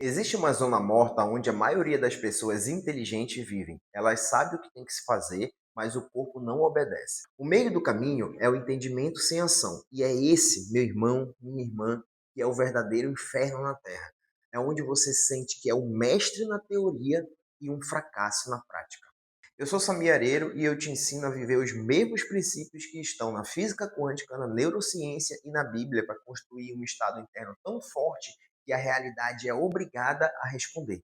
Existe uma zona morta onde a maioria das pessoas inteligentes vivem. Elas sabem o que tem que se fazer, mas o corpo não obedece. O meio do caminho é o entendimento sem ação. E é esse, meu irmão, minha irmã, que é o verdadeiro inferno na Terra. É onde você sente que é o mestre na teoria e um fracasso na prática. Eu sou Samir Areiro e eu te ensino a viver os mesmos princípios que estão na física quântica, na neurociência e na Bíblia para construir um estado interno tão forte que a realidade é obrigada a responder.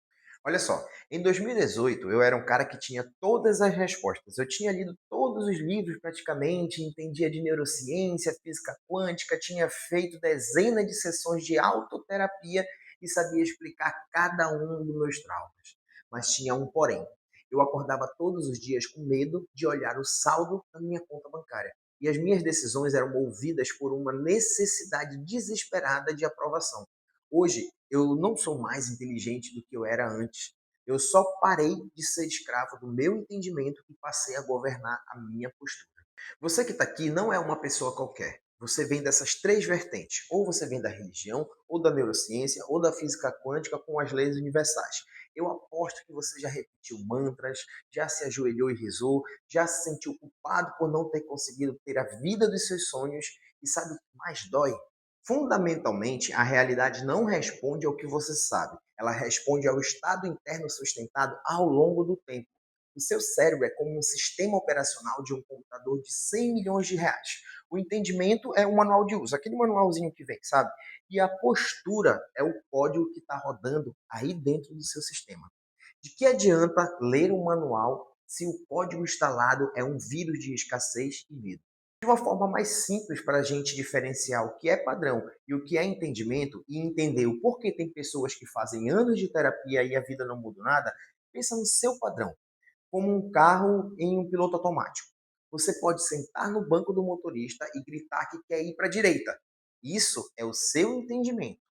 Olha só, em 2018 eu era um cara que tinha todas as respostas. Eu tinha lido todos os livros praticamente, entendia de neurociência, física quântica, tinha feito dezenas de sessões de autoterapia e sabia explicar cada um dos meus traumas. Mas tinha um porém. Eu acordava todos os dias com medo de olhar o saldo da minha conta bancária. E as minhas decisões eram movidas por uma necessidade desesperada de aprovação. Hoje, eu não sou mais inteligente do que eu era antes. Eu só parei de ser escravo do meu entendimento e passei a governar a minha postura. Você que está aqui não é uma pessoa qualquer. Você vem dessas três vertentes. Ou você vem da religião, ou da neurociência, ou da física quântica com as leis universais. Eu aposto que você já repetiu mantras, já se ajoelhou e rezou, já se sentiu culpado por não ter conseguido ter a vida dos seus sonhos. E sabe o que mais dói? Fundamentalmente, a realidade não responde ao que você sabe. Ela responde ao estado interno sustentado ao longo do tempo. O seu cérebro é como um sistema operacional de um computador de 100 milhões de reais. O entendimento é um manual de uso, aquele manualzinho que vem, sabe? E a postura é o código que está rodando aí dentro do seu sistema. De que adianta ler um manual se o código instalado é um vírus de escassez e medo? De uma forma mais simples para a gente diferenciar o que é padrão e o que é entendimento e entender o porquê tem pessoas que fazem anos de terapia e a vida não muda nada, pensa no seu padrão como um carro em um piloto automático. Você pode sentar no banco do motorista e gritar que quer ir para a direita. Isso é o seu entendimento.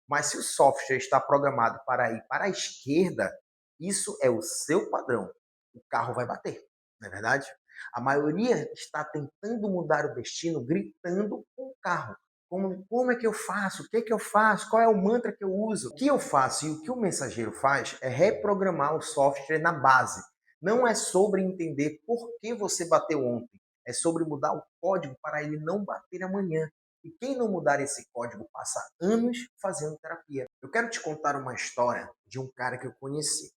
Mas se o software está programado para ir para a esquerda, isso é o seu padrão. O carro vai bater, não é verdade? A maioria está tentando mudar o destino gritando com o carro. Como é que eu faço? O que é que eu faço? Qual é o mantra que eu uso? O que eu faço e o que o mensageiro faz é reprogramar o software na base. Não é sobre entender por que você bateu ontem. É sobre mudar o código para ele não bater amanhã. E quem não mudar esse código passa anos fazendo terapia. Eu quero te contar uma história de um cara que eu conheci.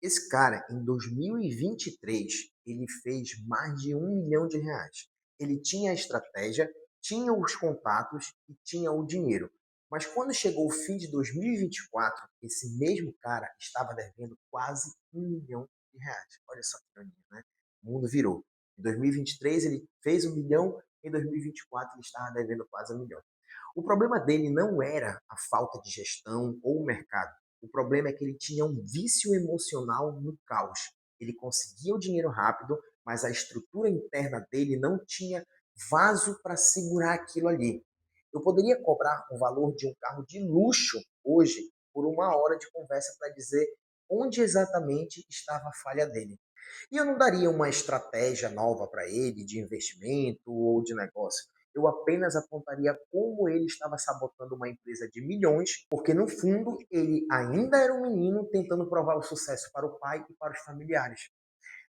Esse cara, em 2023, ele fez mais de 1 milhão de reais. Ele tinha a estratégia, tinha os contatos e tinha o dinheiro. Mas quando chegou o fim de 2024, esse mesmo cara estava devendo quase 1 milhão de reais. Olha só que ironia, né? O mundo virou. Em 2023 ele fez 1 milhão, em 2024 ele estava devendo quase 1 milhão. O problema dele não era a falta de gestão ou o mercado. O problema é que ele tinha um vício emocional no caos. Ele conseguia o dinheiro rápido, mas a estrutura interna dele não tinha vaso para segurar aquilo ali. Eu poderia cobrar o valor de um carro de luxo hoje por 1 hora de conversa para dizer onde exatamente estava a falha dele. E eu não daria uma estratégia nova para ele de investimento ou de negócio. Eu apenas apontaria como ele estava sabotando uma empresa de milhões, porque no fundo ele ainda era um menino tentando provar o sucesso para o pai e para os familiares.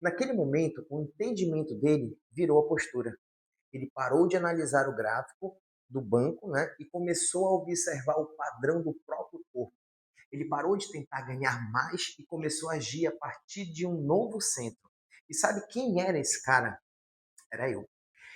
Naquele momento, o entendimento dele virou a postura. Ele parou de analisar o gráfico do banco, né, e começou a observar o padrão do próprio corpo. Ele parou de tentar ganhar mais e começou a agir a partir de um novo centro. E sabe quem era esse cara? Era eu.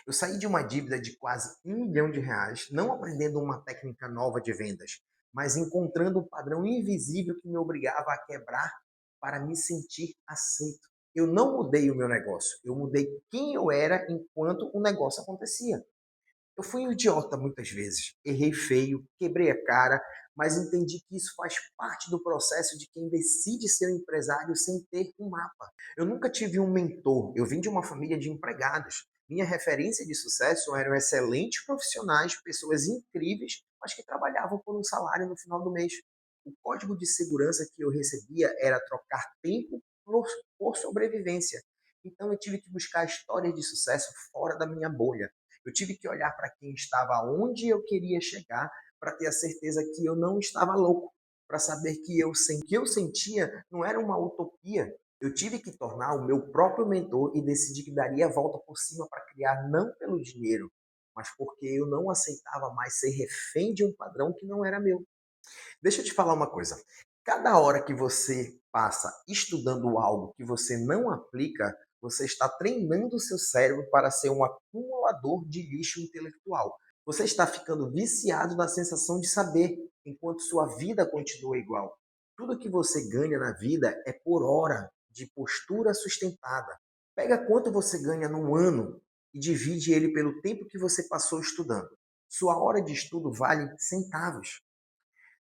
Eu saí de uma dívida de quase 1 milhão de reais, não aprendendo uma técnica nova de vendas, mas encontrando um padrão invisível que me obrigava a quebrar para me sentir aceito. Eu não mudei o meu negócio, eu mudei quem eu era enquanto o negócio acontecia. Eu fui um idiota muitas vezes, errei feio, quebrei a cara, mas entendi que isso faz parte do processo de quem decide ser um empresário sem ter um mapa. Eu nunca tive um mentor, eu vim de uma família de empregados. Minha referência de sucesso eram excelentes profissionais, pessoas incríveis, mas que trabalhavam por um salário no final do mês. O código de segurança que eu recebia era trocar tempo por sobrevivência. Então eu tive que buscar histórias de sucesso fora da minha bolha. Eu tive que olhar para quem estava onde eu queria chegar para ter a certeza que eu não estava louco. para saber que que eu sentia não era uma utopia. Eu tive que tornar o meu próprio mentor e decidi que daria a volta por cima para criar não pelo dinheiro, mas porque eu não aceitava mais ser refém de um padrão que não era meu. Deixa eu te falar uma coisa. Cada hora que você passa estudando algo que você não aplica, você está treinando o seu cérebro para ser um acumulador de lixo intelectual. Você está ficando viciado na sensação de saber, enquanto sua vida continua igual. Tudo que você ganha na vida é por hora de postura sustentada. Pega quanto você ganha num ano e divide ele pelo tempo que você passou estudando. Sua hora de estudo vale centavos.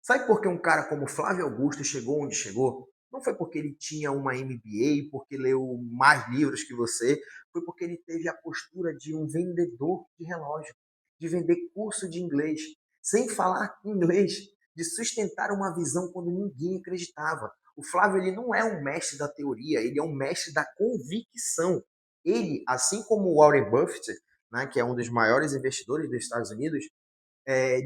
Sabe por que um cara como Flávio Augusto chegou onde chegou? Não foi porque ele tinha uma MBA, porque leu mais livros que você, foi porque ele teve a postura de um vendedor de relógio, de vender curso de inglês, sem falar inglês, de sustentar uma visão quando ninguém acreditava. O Flávio ele não é um mestre da teoria, ele é um mestre da convicção. Ele, assim como o Warren Buffett, né, que é um dos maiores investidores dos Estados Unidos,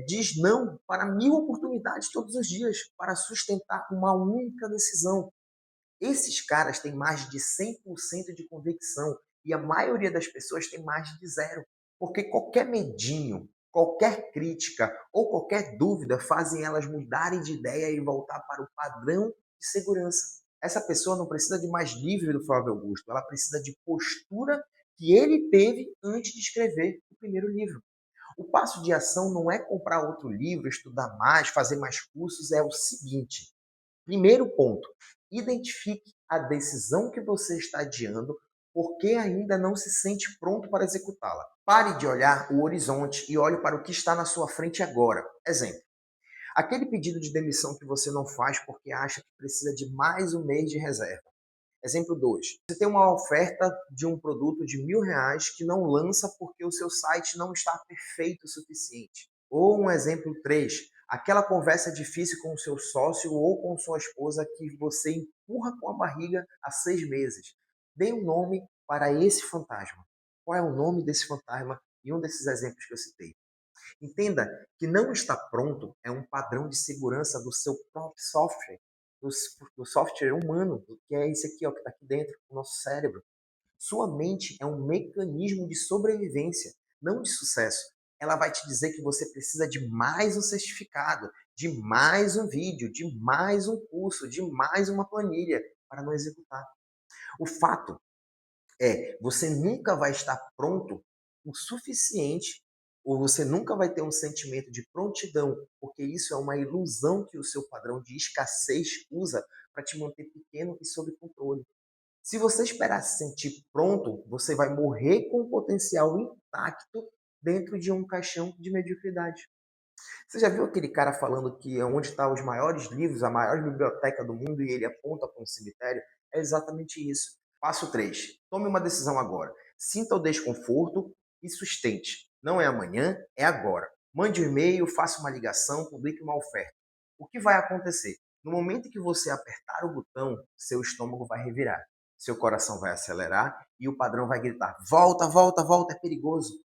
diz não para 1000 oportunidades todos os dias para sustentar uma única decisão. Esses caras têm mais de 100% de convicção e a maioria das pessoas tem mais de zero. Porque qualquer medinho, qualquer crítica ou qualquer dúvida fazem elas mudarem de ideia e voltar para o padrão de segurança. Essa pessoa não precisa de mais livro do Flávio Augusto, ela precisa de postura que ele teve antes de escrever o primeiro livro. O passo de ação não é comprar outro livro, estudar mais, fazer mais cursos, é o seguinte. Primeiro ponto, identifique a decisão que você está adiando porque ainda não se sente pronto para executá-la. Pare de olhar o horizonte e olhe para o que está na sua frente agora. Exemplo, aquele pedido de demissão que você não faz porque acha que precisa de mais um mês de reserva. Exemplo 2. Você tem uma oferta de um produto de R$ 1.000 que não lança porque o seu site não está perfeito o suficiente. Ou um exemplo 3. Aquela conversa difícil com o seu sócio ou com sua esposa que você empurra com a barriga há 6 meses. Dê um nome para esse fantasma. Qual é o nome desse fantasma em um desses exemplos que eu citei? Entenda que não está pronto é um padrão de segurança do seu próprio software, do software humano, que é esse aqui, ó, que está aqui dentro, o nosso cérebro. Sua mente é um mecanismo de sobrevivência, não de sucesso. Ela vai te dizer que você precisa de mais um certificado, de mais um vídeo, de mais um curso, de mais uma planilha para não executar. O fato você nunca vai estar pronto o suficiente ou você nunca vai ter um sentimento de prontidão, porque isso é uma ilusão que o seu padrão de escassez usa para te manter pequeno e sob controle. Se você esperar se sentir pronto, você vai morrer com o potencial intacto dentro de um caixão de mediocridade. Você já viu aquele cara falando que é onde estão os maiores livros, a maior biblioteca do mundo e ele aponta para um cemitério? É exatamente isso. Passo 3. Tome uma decisão agora. Sinta o desconforto e sustente. Não é amanhã, é agora. Mande um e-mail, faça uma ligação, publique uma oferta. O que vai acontecer? No momento que você apertar o botão, seu estômago vai revirar, seu coração vai acelerar e o padrão vai gritar: volta, volta, volta, é perigoso.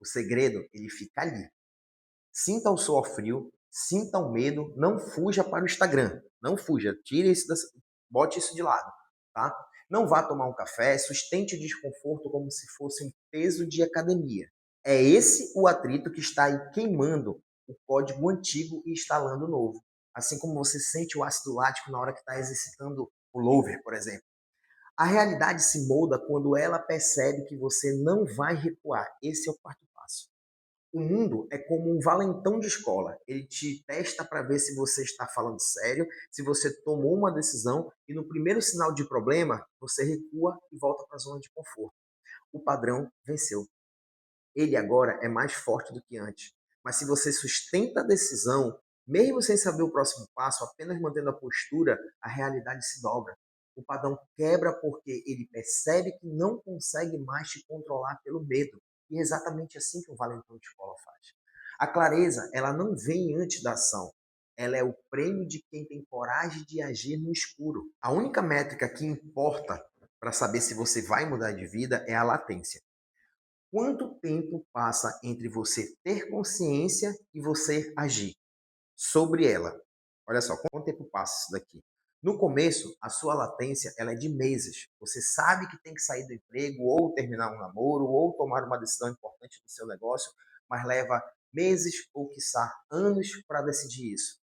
O segredo, ele fica ali. Sinta o suor frio, sinta o medo, não fuja para o Instagram. Não fuja, tire isso, bote isso de lado, tá? Não vá tomar um café, sustente o desconforto como se fosse um peso de academia. É esse o atrito que está aí queimando o código antigo e instalando o novo. Assim como você sente o ácido lático na hora que está exercitando o lower, por exemplo. A realidade se molda quando ela percebe que você não vai recuar. Esse é o quarto passo. O mundo é como um valentão de escola. Ele te testa para ver se você está falando sério, se você tomou uma decisão e no primeiro sinal de problema, você recua e volta para a zona de conforto. O padrão venceu. Ele agora é mais forte do que antes. Mas se você sustenta a decisão, mesmo sem saber o próximo passo, apenas mantendo a postura, a realidade se dobra. O padrão quebra porque ele percebe que não consegue mais te controlar pelo medo. E é exatamente assim que um valentão de escola faz. A clareza, ela não vem antes da ação. Ela é o prêmio de quem tem coragem de agir no escuro. A única métrica que importa para saber se você vai mudar de vida é a latência. Quanto tempo passa entre você ter consciência e você agir sobre ela? Olha só, quanto tempo passa isso daqui? No começo, a sua latência ela é de meses. Você sabe que tem que sair do emprego, ou terminar um namoro, ou tomar uma decisão importante do seu negócio, mas leva meses ou, quiçá, anos para decidir isso.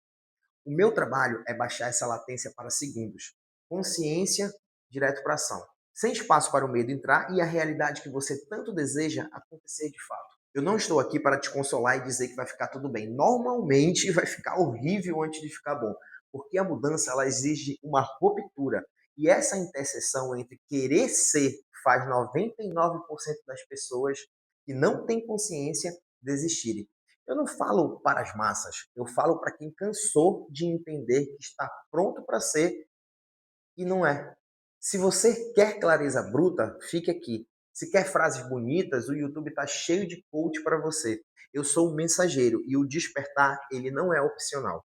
O meu trabalho é baixar essa latência para segundos. Consciência, direto para ação. Sem espaço para o medo entrar e a realidade que você tanto deseja acontecer de fato. Eu não estou aqui para te consolar e dizer que vai ficar tudo bem. Normalmente vai ficar horrível antes de ficar bom, porque a mudança ela exige uma ruptura. E essa interseção entre querer ser faz 99% das pessoas que não têm consciência desistirem. Eu não falo para as massas, eu falo para quem cansou de entender que está pronto para ser e não é. Se você quer clareza bruta, fique aqui. Se quer frases bonitas, o YouTube está cheio de coach para você. Eu sou o mensageiro e o despertar, ele não é opcional.